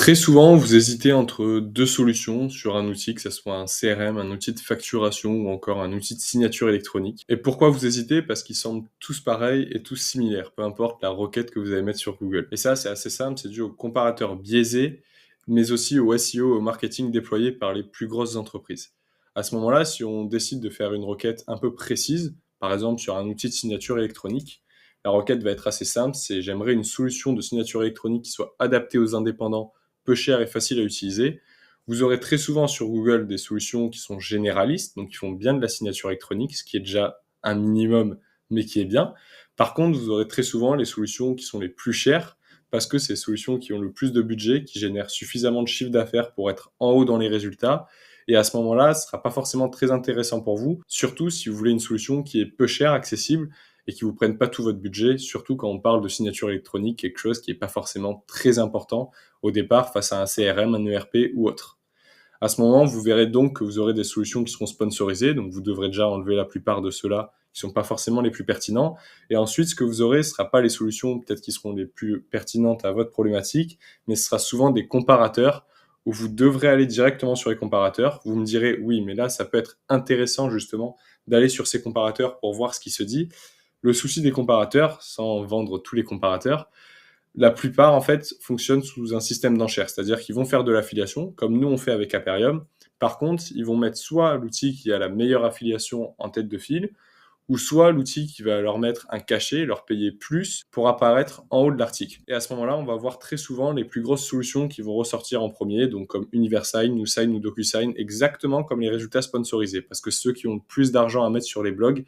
Très souvent, vous hésitez entre 2 solutions sur un outil, que ça soit un CRM, un outil de facturation ou encore un outil de signature électronique. Et pourquoi vous hésitez? Parce qu'ils semblent tous pareils et tous similaires, peu importe la requête que vous allez mettre sur Google. Et ça, c'est assez simple, c'est dû aux comparateurs biaisés, mais aussi au SEO, au marketing déployé par les plus grosses entreprises. À ce moment-là, si on décide de faire une requête un peu précise, par exemple sur un outil de signature électronique, la requête va être assez simple, c'est: j'aimerais une solution de signature électronique qui soit adaptée aux indépendants, peu cher et facile à utiliser. Vous aurez très souvent sur Google des solutions qui sont généralistes, donc qui font bien de la signature électronique, ce qui est déjà un minimum, mais qui est bien. Par contre, vous aurez très souvent les solutions qui sont les plus chères, parce que c'est les solutions qui ont le plus de budget, qui génèrent suffisamment de chiffre d'affaires pour être en haut dans les résultats. Et à ce moment-là, ce ne sera pas forcément très intéressant pour vous, surtout si vous voulez une solution qui est peu chère, accessible, et qui ne vous prenne pas tout votre budget, surtout quand on parle de signature électronique, quelque chose qui n'est pas forcément très important au départ face à un CRM, un ERP ou autre. À ce moment, vous verrez donc que vous aurez des solutions qui seront sponsorisées, donc vous devrez déjà enlever la plupart de ceux-là qui ne sont pas forcément les plus pertinents. Et ensuite, ce que vous aurez, ce ne sera pas les solutions peut-être qui seront les plus pertinentes à votre problématique, mais ce sera souvent des comparateurs où vous devrez aller directement sur les comparateurs. Vous me direz, oui, mais là, ça peut être intéressant justement d'aller sur ces comparateurs pour voir ce qui se dit. Le souci des comparateurs, sans vendre tous les comparateurs, la plupart, en fait, fonctionnent sous un système d'enchères, c'est-à-dire qu'ils vont faire de l'affiliation, comme nous on fait avec Aperium. Par contre, ils vont mettre soit l'outil qui a la meilleure affiliation en tête de file, ou soit l'outil qui va leur mettre un cachet, leur payer plus pour apparaître en haut de l'article. Et à ce moment-là, on va voir très souvent les plus grosses solutions qui vont ressortir en premier, donc comme Universign, NewSign ou DocuSign, exactement comme les résultats sponsorisés, parce que ceux qui ont le plus d'argent à mettre sur les blogs,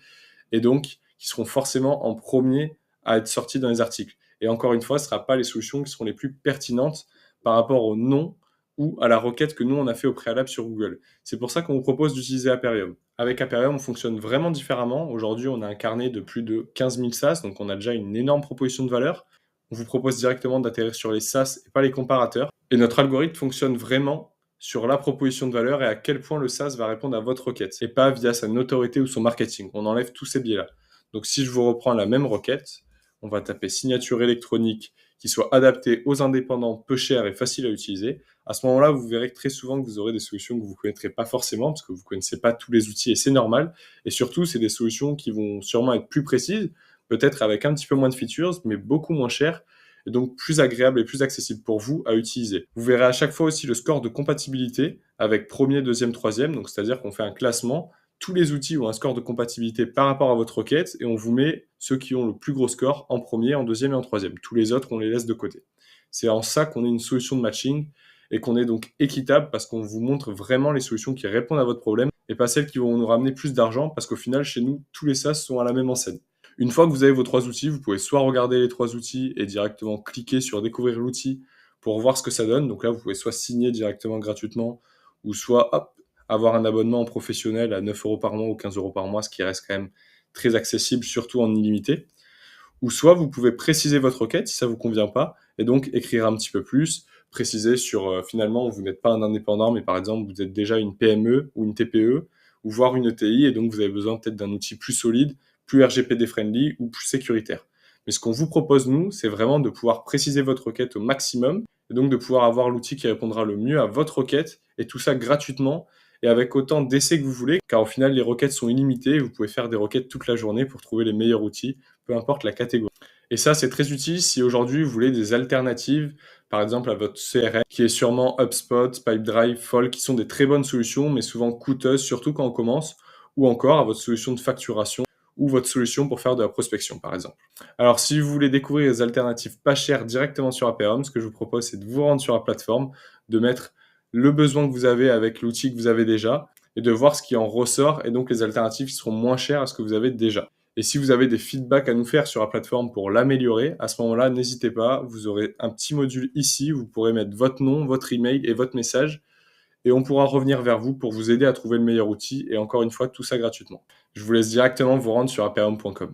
et donc qui seront forcément en premier à être sortis dans les articles. Et encore une fois, ce ne sera pas les solutions qui seront les plus pertinentes par rapport au nom ou à la requête que nous, on a fait au préalable sur Google. C'est pour ça qu'on vous propose d'utiliser Aperium. Avec Aperium, on fonctionne vraiment différemment. Aujourd'hui, on a un carnet de plus de 15 000 SaaS, donc on a déjà une énorme proposition de valeur. On vous propose directement d'atterrir sur les SaaS et pas les comparateurs. Et notre algorithme fonctionne vraiment sur la proposition de valeur et à quel point le SaaS va répondre à votre requête, et pas via sa notoriété ou son marketing. On enlève tous ces biais-là. Donc si je vous reprends la même requête, on va taper signature électronique qui soit adaptée aux indépendants, peu cher et facile à utiliser. À ce moment-là, vous verrez que très souvent que vous aurez des solutions que vous ne connaîtrez pas forcément parce que vous ne connaissez pas tous les outils et c'est normal. Et surtout, c'est des solutions qui vont sûrement être plus précises, peut-être avec un petit peu moins de features, mais beaucoup moins chères et donc plus agréable et plus accessible pour vous à utiliser. Vous verrez à chaque fois aussi le score de compatibilité avec premier, deuxième, troisième, donc c'est-à-dire qu'on fait un classement. Tous les outils ont un score de compatibilité par rapport à votre requête et on vous met ceux qui ont le plus gros score en premier, en deuxième et en troisième. Tous les autres, on les laisse de côté. C'est en ça qu'on est une solution de matching et qu'on est donc équitable parce qu'on vous montre vraiment les solutions qui répondent à votre problème et pas celles qui vont nous ramener plus d'argent parce qu'au final, chez nous, tous les SaaS sont à la même enseigne. Une fois que vous avez vos 3 outils, vous pouvez soit regarder les 3 outils et directement cliquer sur découvrir l'outil pour voir ce que ça donne. Donc là, vous pouvez soit signer directement gratuitement ou soit hop, avoir un abonnement professionnel à 9 € par mois ou 15 € par mois, ce qui reste quand même très accessible, surtout en illimité. Ou soit vous pouvez préciser votre requête si ça ne vous convient pas et donc écrire un petit peu plus, préciser sur finalement vous n'êtes pas un indépendant mais par exemple vous êtes déjà une PME ou une TPE ou voire une ETI et donc vous avez besoin peut-être d'un outil plus solide, plus RGPD friendly ou plus sécuritaire. Mais ce qu'on vous propose nous, c'est vraiment de pouvoir préciser votre requête au maximum et donc de pouvoir avoir l'outil qui répondra le mieux à votre requête et tout ça gratuitement et avec autant d'essais que vous voulez, car au final les requêtes sont illimitées et vous pouvez faire des requêtes toute la journée pour trouver les meilleurs outils, peu importe la catégorie. Et ça, c'est très utile si aujourd'hui vous voulez des alternatives, par exemple à votre CRM, qui est sûrement HubSpot, Pipedrive, Folk, qui sont des très bonnes solutions, mais souvent coûteuses, surtout quand on commence, ou encore à votre solution de facturation, ou votre solution pour faire de la prospection, par exemple. Alors, si vous voulez découvrir des alternatives pas chères directement sur Aperium, ce que je vous propose, c'est de vous rendre sur la plateforme, de mettre le besoin que vous avez avec l'outil que vous avez déjà, et de voir ce qui en ressort, et donc les alternatives qui seront moins chères à ce que vous avez déjà. Et si vous avez des feedbacks à nous faire sur la plateforme pour l'améliorer, à ce moment-là, n'hésitez pas, vous aurez un petit module ici, où vous pourrez mettre votre nom, votre email et votre message, et on pourra revenir vers vous pour vous aider à trouver le meilleur outil, et encore une fois, tout ça gratuitement. Je vous laisse directement vous rendre sur aperium.com.